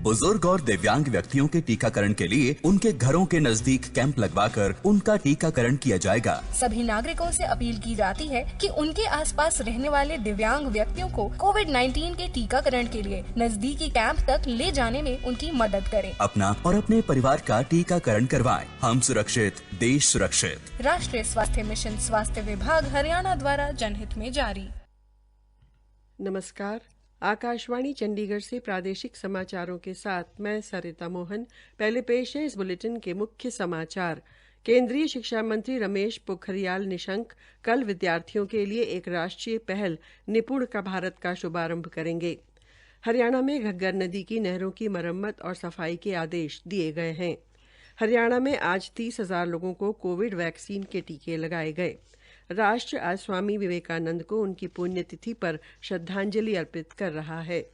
बुजुर्ग और दिव्यांग व्यक्तियों के टीकाकरण के लिए उनके घरों के नजदीक कैंप लगवाकर उनका टीकाकरण किया जाएगा। सभी नागरिकों से अपील की जाती है कि उनके आसपास रहने वाले दिव्यांग व्यक्तियों को कोविड-19 के टीकाकरण के लिए नजदीकी कैंप तक ले जाने में उनकी मदद करें। अपना और अपने परिवार का टीकाकरण करवाएं। हम सुरक्षित, देश सुरक्षित। राष्ट्रीय स्वास्थ्य मिशन, स्वास्थ्य विभाग, हरियाणा द्वारा जनहित में जारी। नमस्कार, आकाशवाणी चंडीगढ़ से प्रादेशिक समाचारों के साथ मैं सरिता मोहन। पहले पेश है इस बुलेटिन के मुख्य समाचार। केंद्रीय शिक्षा मंत्री रमेश पोखरियाल निशंक कल विद्यार्थियों के लिए एक राष्ट्रीय पहल निपुण का भारत का शुभारंभ करेंगे। हरियाणा में घग्गर नदी की नहरों की मरम्मत और सफाई के आदेश दिए गए हैं। हरियाणा में आज 30,000 लोगों को कोविड वैक्सीन के टीके लगाए गए। राष्ट्र आज स्वामी विवेकानंद को उनकी पुण्यतिथि पर श्रद्धांजलि अर्पित कर रहा है।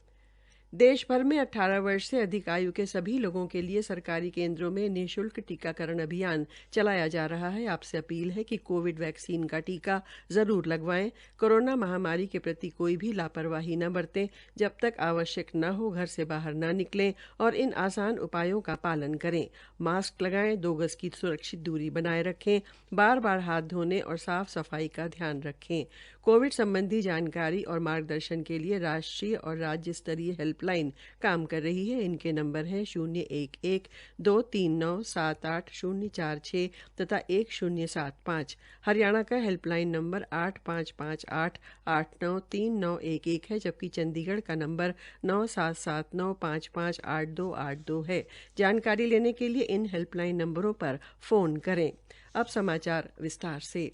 देश भर में 18 वर्ष से अधिक आयु के सभी लोगों के लिए सरकारी केंद्रों में निःशुल्क टीकाकरण अभियान चलाया जा रहा है। आपसे अपील है कि कोविड वैक्सीन का टीका जरूर लगवाएं। कोरोना महामारी के प्रति कोई भी लापरवाही न बरतें। जब तक आवश्यक न हो घर से बाहर न निकलें और इन आसान उपायों का पालन करें। मास्क लगाएं, 2 गज की सुरक्षित दूरी बनाए रखें, बार-बार हाथ धोने और साफ सफाई का ध्यान रखें। कोविड संबंधी जानकारी और मार्गदर्शन के लिए राष्ट्रीय और राज्य स्तरीय हेल्पलाइन काम कर रही है। इनके नंबर हैं 011 239 78046 तथा 1075। हरियाणा का हेल्पलाइन नंबर 8558 893911 है, जबकि चंडीगढ़ का नंबर 9779558282 है। जानकारी लेने के लिए इन हेल्पलाइन नंबरों पर फोन करें। अब समाचार विस्तार से।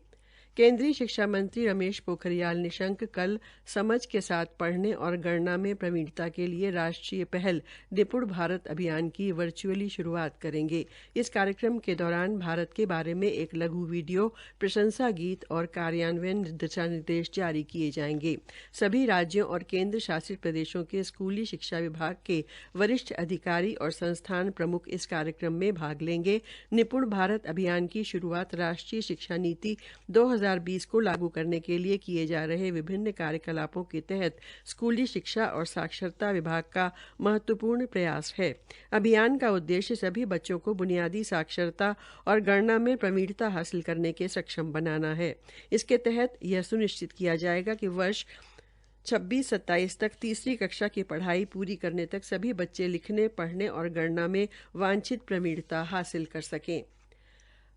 केंद्रीय शिक्षा मंत्री रमेश पोखरियाल निशंक कल समझ के साथ पढ़ने और गणना में प्रवीणता के लिए राष्ट्रीय पहल निपुण भारत अभियान की वर्चुअली शुरुआत करेंगे। इस कार्यक्रम के दौरान भारत के बारे में एक लघु वीडियो, प्रशंसा गीत और कार्यान्वयन दिशा निर्देश जारी किए जाएंगे। सभी राज्यों और केंद्र शासित प्रदेशों के स्कूली शिक्षा विभाग के वरिष्ठ अधिकारी और संस्थान प्रमुख इस कार्यक्रम में भाग लेंगे। निपुण भारत अभियान की शुरुआत राष्ट्रीय शिक्षा नीति 2020 को लागू करने के लिए किए जा रहे विभिन्न कार्यकलापों के तहत स्कूली शिक्षा और साक्षरता विभाग का महत्वपूर्ण प्रयास है। अभियान का उद्देश्य सभी बच्चों को बुनियादी साक्षरता और गणना में प्रवीणता हासिल करने के सक्षम बनाना है। इसके तहत यह सुनिश्चित किया जाएगा कि वर्ष 26-27 तक तीसरी कक्षा की पढ़ाई पूरी करने तक सभी बच्चे लिखने, पढ़ने और गणना में वांछित प्रवीणता हासिल कर सकें।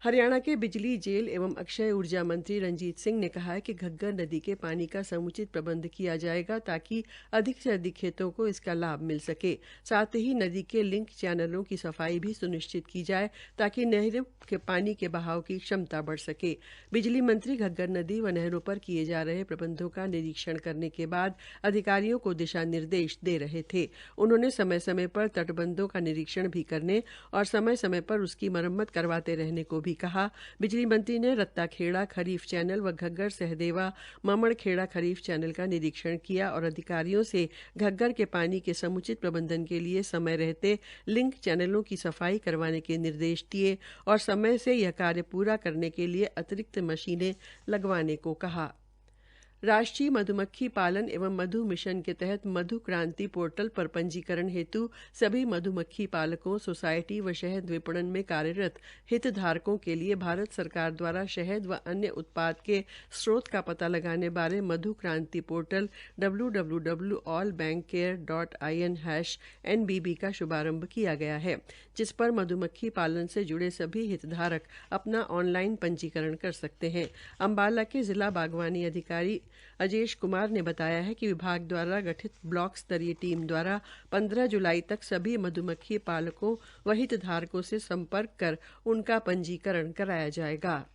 हरियाणा के बिजली, जेल एवं अक्षय ऊर्जा मंत्री रंजीत सिंह ने कहा है कि घग्गर नदी के पानी का समुचित प्रबंध किया जाएगा ताकि अधिक से अधिक खेतों को इसका लाभ मिल सके। साथ ही नदी के लिंक चैनलों की सफाई भी सुनिश्चित की जाए ताकि नहरों के पानी के बहाव की क्षमता बढ़ सके। बिजली मंत्री घग्गर नदी व नहरों पर किए जा रहे प्रबंधों का निरीक्षण करने के बाद अधिकारियों को दिशा निर्देश दे रहे थे। उन्होंने समय समय पर तटबंधों का निरीक्षण भी करने और समय समय पर उसकी मरम्मत करवाते रहने को भी कहा। बिजली मंत्री ने रत्ता खेड़ा खरीफ चैनल व घग्गर सहदेवा ममड़ खेड़ा खरीफ चैनल का निरीक्षण किया और अधिकारियों से घग्गर के पानी के समुचित प्रबंधन के लिए समय रहते लिंक चैनलों की सफाई करवाने के निर्देश दिए और समय से यह कार्य पूरा करने के लिए अतिरिक्त मशीनें लगवाने को कहा। राष्ट्रीय मधुमक्खी पालन एवं मधु मिशन के तहत मधु क्रांति पोर्टल पर पंजीकरण हेतु सभी मधुमक्खी पालकों, सोसायटी व शहद विपणन में कार्यरत हितधारकों के लिए भारत सरकार द्वारा शहद व अन्य उत्पाद के स्रोत का पता लगाने बारे मधु क्रांति पोर्टल www.allbankcare.in/NBB का शुभारंभ किया गया है, जिस पर मधुमक्खी पालन से जुड़े सभी हितधारक अपना ऑनलाइन पंजीकरण कर सकते हैं। अम्बाला के जिला बागवानी अधिकारी अजेश कुमार ने बताया है कि विभाग द्वारा गठित ब्लॉक स्तरीय टीम द्वारा 15 जुलाई तक सभी मधुमक्खी पालकों व हितधारकों से संपर्क कर उनका पंजीकरण कराया जाएगा।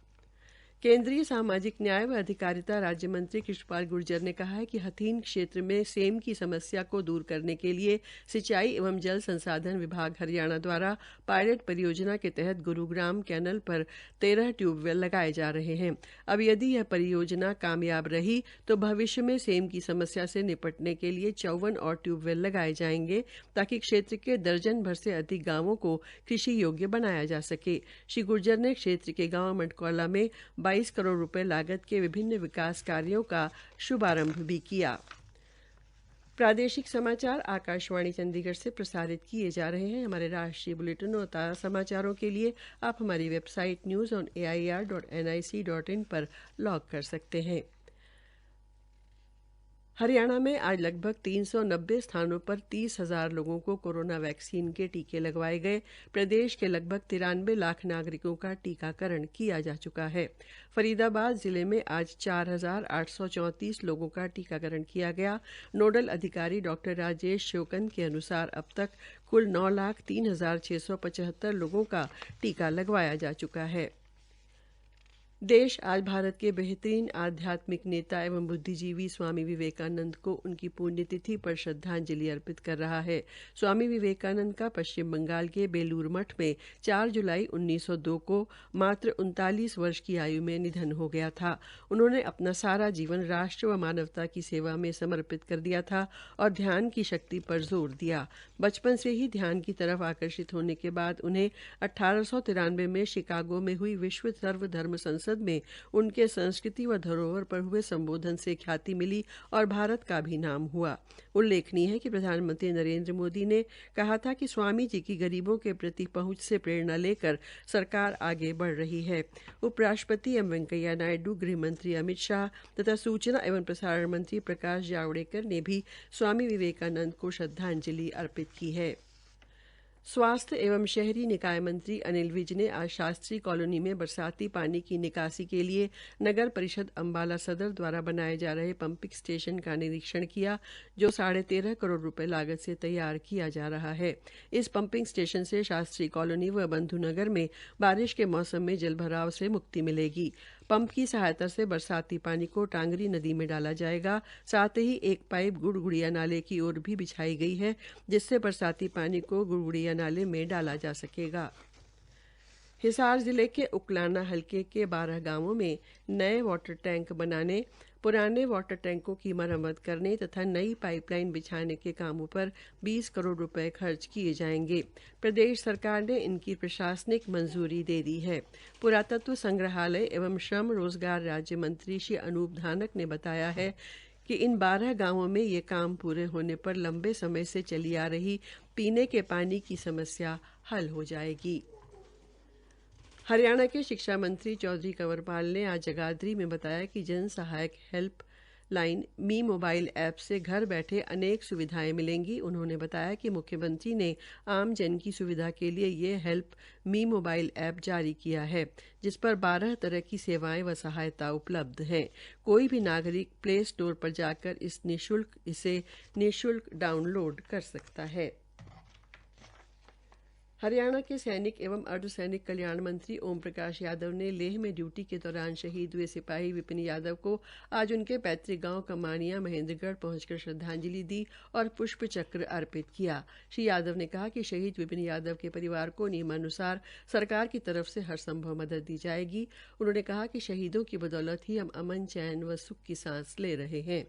केंद्रीय सामाजिक न्याय व अधिकारिता राज्य मंत्री कृष्णपाल गुर्जर ने कहा है कि हथीन क्षेत्र में सेम की समस्या को दूर करने के लिए सिंचाई एवं जल संसाधन विभाग हरियाणा द्वारा पायलट परियोजना के तहत गुरुग्राम कैनल पर 13 ट्यूबवेल लगाए जा रहे हैं। अब यदि यह परियोजना कामयाब रही तो भविष्य में सेम की समस्या से निपटने के लिए 54 और ट्यूबवेल लगाए जाएंगे ताकि क्षेत्र के दर्जन भर से अधिक गांवों को कृषि योग्य बनाया जा सके। श्री गुर्जर ने क्षेत्र के गांव मंडकौला में 22 करोड़ रुपए लागत के विभिन्न विकास कार्यों का शुभारंभ भी किया। प्रादेशिक समाचार आकाशवाणी चंडीगढ़ से प्रसारित किए जा रहे हैं। हमारे राष्ट्रीय बुलेटिन और ताज़ा समाचारों के लिए आप हमारी वेबसाइट news.air.nic.in पर लॉग कर सकते हैं। हरियाणा में आज लगभग 390 स्थानों पर 30,000 लोगों को कोरोना वैक्सीन के टीके लगवाए गए। प्रदेश के लगभग 93 लाख नागरिकों का टीकाकरण किया जा चुका है। फरीदाबाद जिले में आज 4,834 लोगों का टीकाकरण किया गया। नोडल अधिकारी डॉ राजेश शोकन के अनुसार अब तक कुल 9,03,675 लोगों का टीका लगवाया जा चुका है। देश आज भारत के बेहतरीन आध्यात्मिक नेता एवं बुद्धिजीवी स्वामी विवेकानंद को उनकी पुण्यतिथि पर श्रद्धांजलि अर्पित कर रहा है। स्वामी विवेकानंद का पश्चिम बंगाल के बेलूर मठ में 4 जुलाई 1902 को मात्र 39 वर्ष की आयु में निधन हो गया था। उन्होंने अपना सारा जीवन राष्ट्र व मानवता की सेवा में समर्पित कर दिया था और ध्यान की शक्ति पर जोर दिया। बचपन से ही ध्यान की तरफ आकर्षित होने के बाद उन्हें 1893 में शिकागो में हुई विश्व सर्वधर्म संसद में उनके संस्कृति व धरोहर पर हुए संबोधन से ख्याति मिली और भारत का भी नाम हुआ। उल्लेखनीय है कि प्रधानमंत्री नरेंद्र मोदी ने कहा था कि स्वामी जी की गरीबों के प्रति पहुंच से प्रेरणा लेकर सरकार आगे बढ़ रही है। उपराष्ट्रपति एम वेंकैया नायडू, गृह मंत्री अमित शाह तथा सूचना एवं प्रसारण मंत्री प्रकाश जावड़ेकर ने भी स्वामी विवेकानंद को श्रद्धांजलि अर्पित की है। स्वास्थ्य एवं शहरी निकाय मंत्री अनिल विज ने आज शास्त्री कॉलोनी में बरसाती पानी की निकासी के लिए नगर परिषद अम्बाला सदर द्वारा बनाए जा रहे पंपिंग स्टेशन का निरीक्षण किया, जो 13.5 करोड़ रुपए लागत से तैयार किया जा रहा है। इस पंपिंग स्टेशन से शास्त्री कॉलोनी व बंधुनगर में बारिश के मौसम में जलभराव से मुक्ति मिलेगी। पंप की सहायता से बरसाती पानी को टांगरी नदी में डाला जाएगा। साथ ही एक पाइप गुड़गुड़िया नाले की ओर भी बिछाई गई है, जिससे बरसाती पानी को गुड़गुड़िया नाले में डाला जा सकेगा। हिसार जिले के उकलाना हलके के 12 गांवों में नए वाटर टैंक बनाने, पुराने वाटर टैंकों की मरम्मत करने तथा नई पाइपलाइन बिछाने के कामों पर 20 करोड़ रुपए खर्च किए जाएंगे। प्रदेश सरकार ने इनकी प्रशासनिक मंजूरी दे दी है। पुरातत्व संग्रहालय एवं श्रम रोजगार राज्य मंत्री श्री अनूप धानक ने बताया है कि इन 12 गांवों में ये काम पूरे होने पर लंबे समय से चली आ रही पीने के पानी की समस्या हल हो जाएगी। हरियाणा के शिक्षा मंत्री चौधरी कंवरपाल ने आज जगाधरी में बताया कि जन सहायक हेल्प लाइन मी मोबाइल ऐप से घर बैठे अनेक सुविधाएं मिलेंगी। उन्होंने बताया कि मुख्यमंत्री ने आम जन की सुविधा के लिए ये हेल्प मी मोबाइल ऐप जारी किया है, जिस पर 12 तरह की सेवाएं व सहायता उपलब्ध हैं। कोई भी नागरिक प्ले स्टोर पर जाकर इसे निःशुल्क डाउनलोड कर सकता है। हरियाणा के सैनिक एवं अर्धसैनिक कल्याण मंत्री ओम प्रकाश यादव ने लेह में ड्यूटी के दौरान शहीद हुए सिपाही विपिन यादव को आज उनके पैतृक गांव कमानिया महेंद्रगढ़ पहुंचकर श्रद्धांजलि दी और पुष्प चक्र अर्पित किया। श्री यादव ने कहा कि शहीद विपिन यादव के परिवार को नियमानुसार सरकार की तरफ से हर संभव मदद दी जाएगी। उन्होंने कहा कि शहीदों की बदौलत ही हम अमन, चैन व सुख की सांस ले रहे हैं।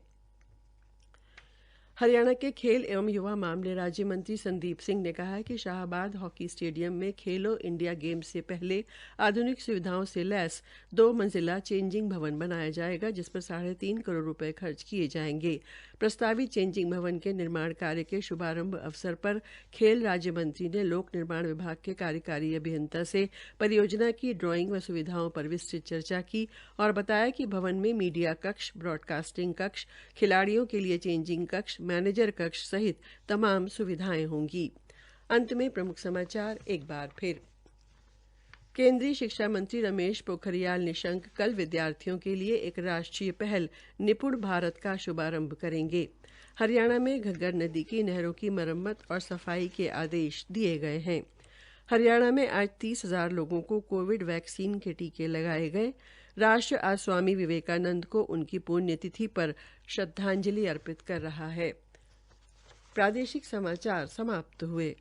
हरियाणा के खेल एवं युवा मामले राज्य मंत्री संदीप सिंह ने कहा है कि शाहबाद हॉकी स्टेडियम में खेलो इंडिया गेम्स से पहले आधुनिक सुविधाओं से लैस 2 मंजिला चेंजिंग भवन बनाया जाएगा, जिस पर 3.5 करोड़ रुपए खर्च किए जाएंगे। प्रस्तावित चेंजिंग भवन के निर्माण कार्य के शुभारंभ अवसर पर खेल राज्य मंत्री ने लोक निर्माण विभाग के कार्यकारी अभियंता से परियोजना की ड्राइंग व सुविधाओं पर विस्तृत चर्चा की और बताया कि भवन में मीडिया कक्ष, ब्रॉडकास्टिंग कक्ष, खिलाड़ियों के लिए चेंजिंग कक्ष, मैनेजर कक्ष सहित तमाम सुविधाएं होंगी। अंत में प्रमुख समाचार एक बार फिर। केंद्रीय शिक्षा मंत्री रमेश पोखरियाल निशंक कल विद्यार्थियों के लिए एक राष्ट्रीय पहल निपुण भारत का शुभारंभ करेंगे। हरियाणा में घग्गर नदी की नहरों की मरम्मत और सफाई के आदेश दिए गए हैं। हरियाणा में आज 30,000 लोगों को कोविड वैक्सीन के टीके लगाए गए। राष्ट्र आज स्वामी विवेकानंद को उनकी पुण्यतिथि पर श्रद्धांजलि अर्पित कर रहा है। प्रादेशिक समाचार समाप्त हुए।